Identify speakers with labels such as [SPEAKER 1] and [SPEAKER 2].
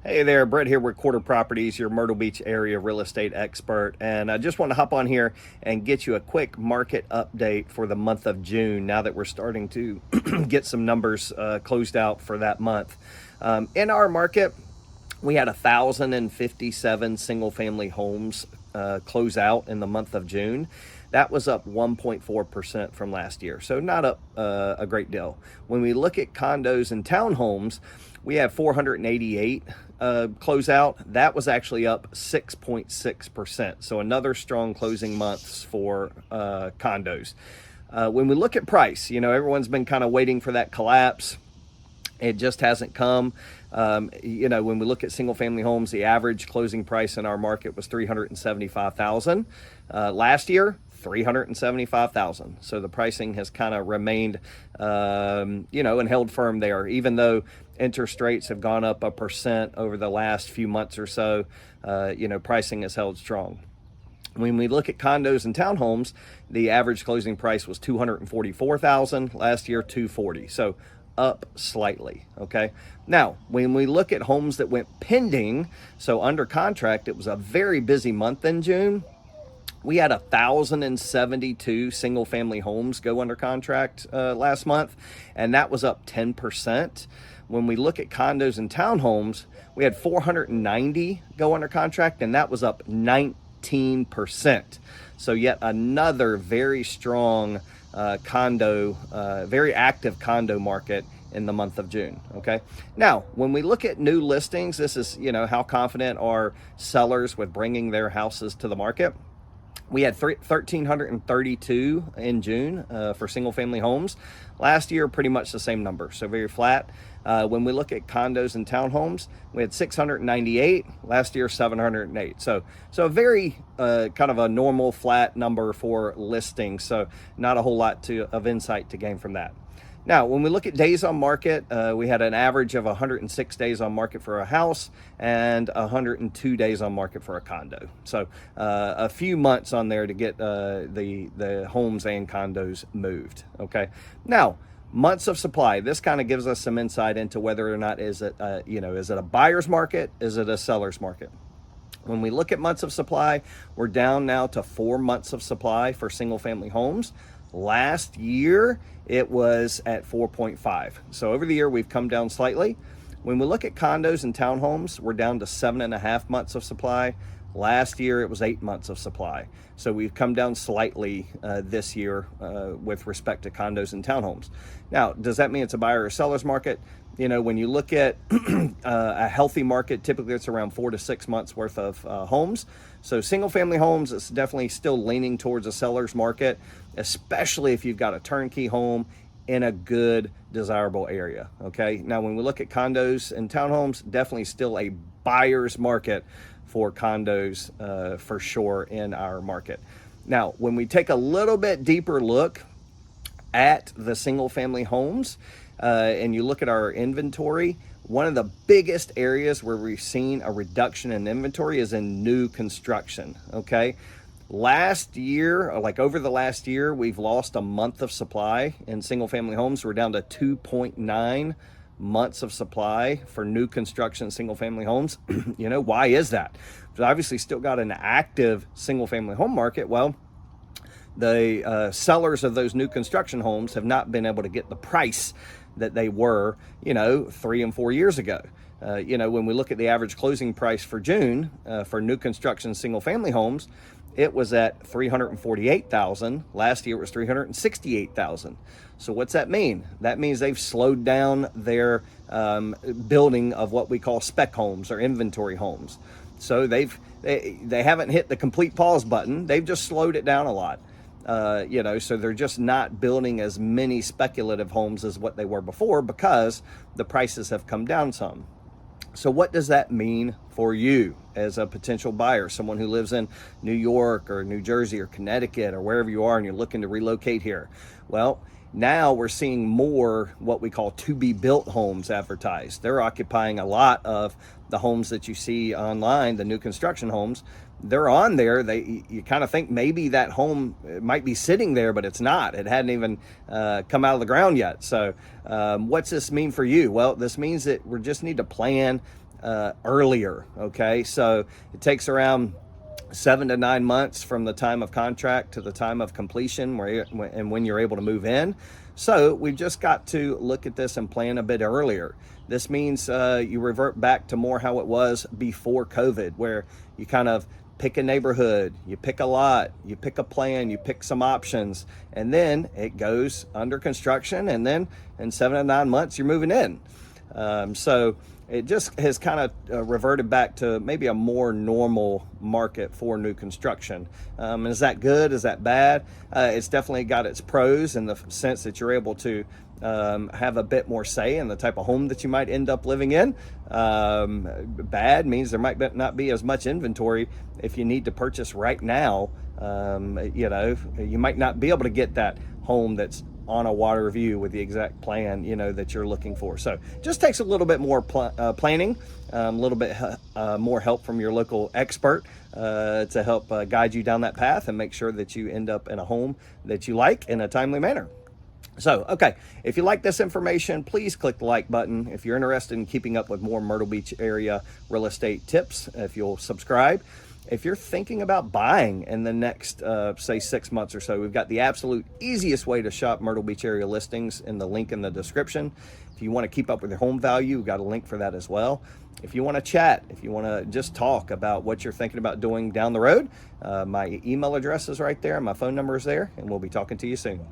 [SPEAKER 1] Hey there, Brett here with Quarter Properties, your Myrtle Beach area real estate expert. And I just want to hop on here and get you a quick market update for the month of June now that we're starting to get some numbers closed out for that month. In our market, we had 1,057 single family homes close out in the month of June. That was up 1.4% from last year, so not up a great deal. When we look at condos and townhomes, we had 488 close out. That was actually up 6.6%, so another strong closing months for condos. When we look at price, everyone's been kind of waiting for that collapse. It just hasn't come. When we look at single family homes, the average closing price in our market was $375,000. Last year, $375,000. So the pricing has kind of remained, and held firm there, even though interest rates have gone up 1% over the last few months or so. Pricing has held strong. When we look at condos and townhomes, the average closing price was $244,000. Last year, $240,000. So up slightly. Okay. Now, when we look at homes that went pending, so under contract, it was a very busy month in June. We had 1,072 single family homes go under contract last month, and that was up 10%. When we look at condos and townhomes, we had 490 go under contract, and that was up 19%. So yet another very strong very active condo market in the month of June. Okay. Now, when we look at new listings, this is, how confident are sellers with bringing their houses to the market. We had 1,332 in June for single family homes. Last year, pretty much the same number, so very flat. When we look at condos and townhomes, we had 698. Last year, 708. So a very kind of a normal flat number for listings. So not a whole lot of insight to gain from that. Now, when we look at days on market, we had an average of 106 days on market for a house and 102 days on market for a condo. So a few months on there to get the homes and condos moved. Okay. Now, months of supply. This kind of gives us some insight into whether or not is it a buyer's market? Is it a seller's market? When we look at months of supply, we're down now to 4 months of supply for single family homes. Last year, it was at 4.5. So over the year, we've come down slightly. When we look at condos and townhomes, we're down to 7.5 months of supply. Last year, it was 8 months of supply. So we've come down slightly this year with respect to condos and townhomes. Now, does that mean it's a buyer or seller's market? When you look at a healthy market, typically it's around 4 to 6 months worth of homes. So single family homes, it's definitely still leaning towards a seller's market, especially if you've got a turnkey home in a good, desirable area. Okay. Now, when we look at condos and townhomes, definitely still a buyer's market for condos for sure in our market. Now, when we take a little bit deeper look at the single family homes and you look at our inventory, one of the biggest areas where we've seen a reduction in inventory is in new construction. Okay. Last year, over the last year, we've lost a month of supply in single family homes. We're down to 2.9 months of supply for new construction single family homes. Why is that? Because obviously still got an active single family home market. Well, the sellers of those new construction homes have not been able to get the price that they were, 3 and 4 years ago. When we look at the average closing price for June for new construction single family homes, it was at $348,000. Last year it was $368,000. So what's that mean? That means they've slowed down their building of what we call spec homes or inventory homes. So they haven't hit the complete pause button. They've just slowed it down a lot. So they're just not building as many speculative homes as what they were before because the prices have come down some. So what does that mean for you as a potential buyer, someone who lives in New York or New Jersey or Connecticut or wherever you are and you're looking to relocate here? Well, now we're seeing more what we call to-be-built homes advertised. They're occupying a lot of the homes that you see online, the new construction homes. They're on there. You kind of think maybe that home might be sitting there, but it's not. It hadn't even come out of the ground yet. So what's this mean for you? Well, this means that we just need to plan earlier. Okay, so it takes around 7 to 9 months from the time of contract to the time of completion and when you're able to move in. So we've just got to look at this and plan a bit earlier. This means you revert back to more how it was before COVID, where you kind of pick a neighborhood, you pick a lot, you pick a plan, you pick some options, and then it goes under construction, and then in 7 to 9 months you're moving in. So it just has kind of reverted back to maybe a more normal market for new construction. Is that good? Is that bad? It's definitely got its pros in the sense that you're able to have a bit more say in the type of home that you might end up living in. Bad means there might not be as much inventory if you need to purchase right now. You might not be able to get that home that's on a water view with the exact plan, that you're looking for. So just takes a little bit more planning, a little bit more help from your local expert to help guide you down that path and make sure that you end up in a home that you like in a timely manner. So, okay, if you like this information, please click the like button. If you're interested in keeping up with more Myrtle Beach area real estate tips, if you'll subscribe. If you're thinking about buying in the next, say, 6 months or so, we've got the absolute easiest way to shop Myrtle Beach area listings in the link in the description. If you want to keep up with your home value, we've got a link for that as well. If you want to chat, if you want to just talk about what you're thinking about doing down the road, my email address is right there, my phone number is there, and we'll be talking to you soon.